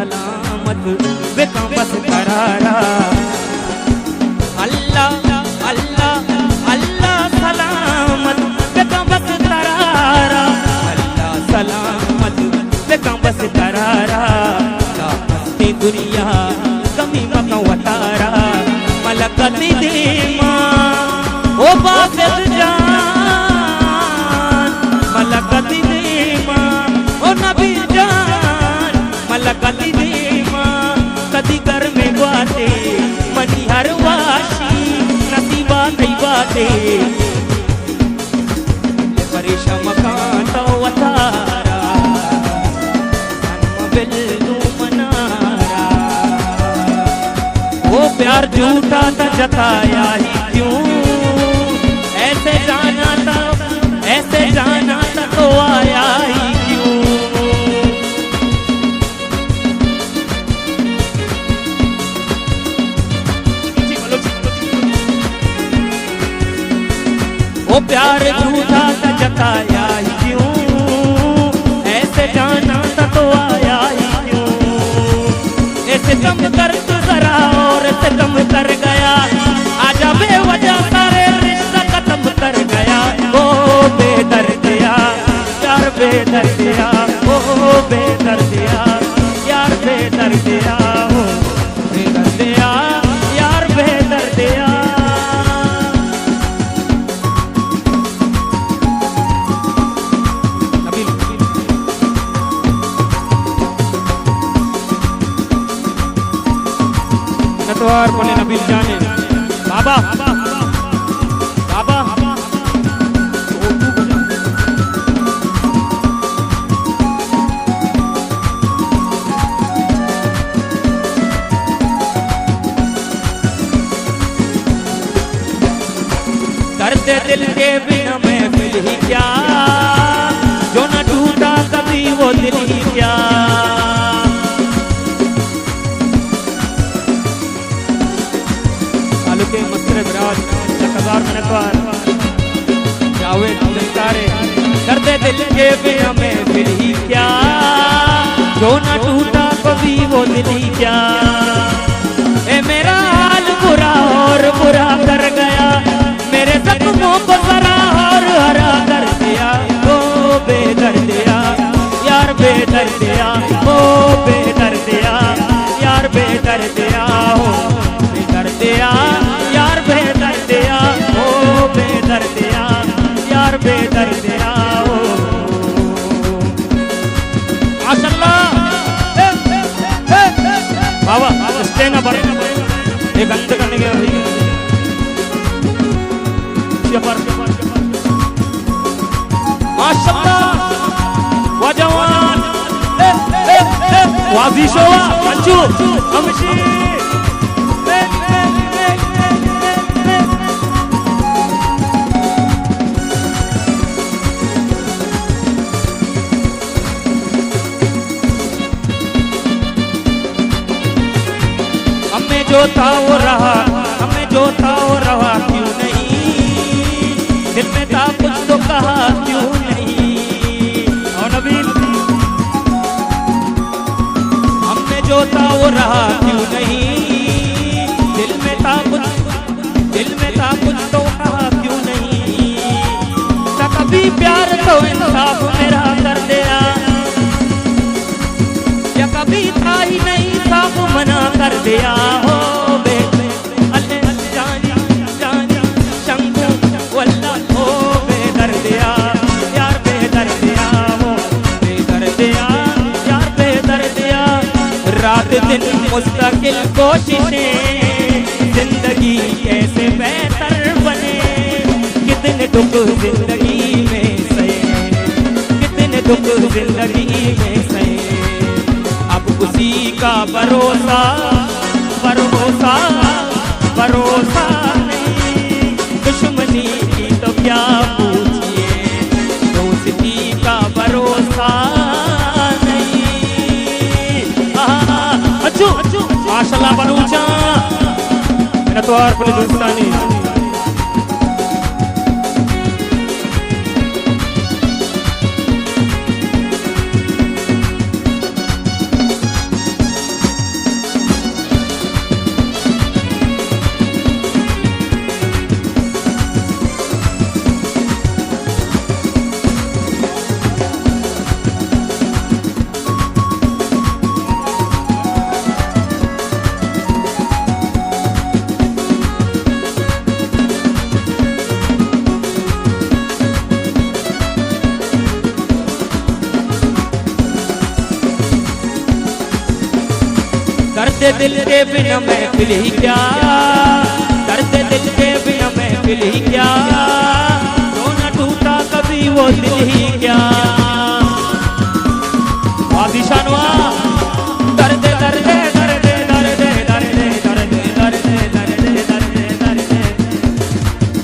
सलामत बेका बस करारा। अल्लाह अल्लाह अल्लाह सलामत बेका बस करारा। अल्लाह सलामत बेका बस करारा। कामस्ती दुनिया कमी मका वतारा। मलकती देमा ओ बासित जान। मलकती देमा ओ नबी जान। मलकती देमा कदी घर में बाते मनी हर वाशी नसीबा कई बाते। परेशा मकान तो वतारा बिल तू मनारा। वो प्यार झूठा था जताया ही क्यों। ऐसे जाना था तो आया ही क्यों। वो प्यार झूठा था जताया ही क्यों। ऐसे जाना था तो आया ही क्यों। ऐसे कम कर तू जरा और ऐसे कम कर गया। आजा बेवजह सारे रिश्ता खत्म कर गया। ओ बेदर्दिया यार बेदर्दिया। ओ बेदर्दिया यार बेदर्दिया। ओ बेदर्दिया यार बेदर्दिया। नतवार बोले नबील जाने बाबा बाबा करते दिल के बिना महफिल ही क्या। जो न टूटा कभी वो दिल ही क्या। के मस्तर विराज 1000 मिनटवार जावेद सितारे। करते दिल के बिना महफिल ही क्या। जो न टूटा कभी वो दिल ही क्या। ए मेरा हाल बुरा और बुरा कर गया। मेरे जख्मों को जरा और हरा कर दिया। ओ बेदर्दिया यार बेदर्दिया। ओ बेदर्दिया यार बेदर्दिया। हो बेदर्दिया यार बेदर्दिया। ओ बेदर्दिया यार बेदर्दिया। हो माशाअल्लाह बाबा स्टेना पर एक अंत करने के भाई माशाअल्लाह वाजवान वाजिशोवा मंजू हमशी। हमें जो था वो रहा। हमें जो था वो रहा क्यों नहीं। दिल में था कुछ तो कहा क्यों नहीं। और नबील हमें जो था वो रहा क्यों नहीं। दिल में था कुछ तो कहा क्यों नहीं। ना कभी प्यार तो इंसाफ मेरा कर दिया। या कभी था ही नहीं साफ मना कर दिया। हो बेटे अल्लाह जानी जानी शंकु वल्ला। हो बेदर्दिया यार बेदर्दिया। हो बेदर्दिया यार बेदर्दिया। रात दिन मुस्तकिल कोशिशें जिंदगी कैसे बेहतर बने। कितने दुख जिंदगी में सहे। कितने दुख जिंदगी में सहे। अब उसी का भरोसा भरोसा भरोसा नहीं। दुश्मनी की तो क्या पूछिए। दोस्ती का भरोसा नहीं। अच्छू माशाअल्लाह बलूचा मेरा तो और पुलिस दोस्तानी। दर्द दिल के बिना महफिल ही क्या, दर्द दिल के बिना महफिल ही क्या, जो न टूटा कभी वो दिल ही क्या। आदिशानवा दर्द दर्द दर्द दर्द दर्द दर्द दर्द दर्द दर्द दर्द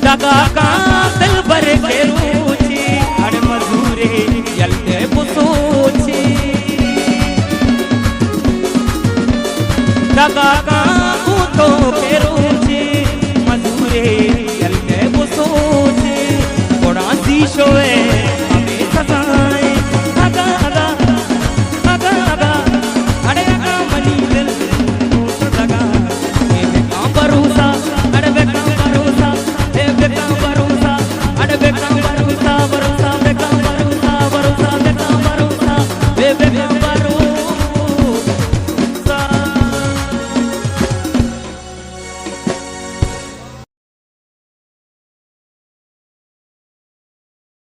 दगा का दिल भर के रूची हर मजूरे जलते पुसूची दगा का तो के रू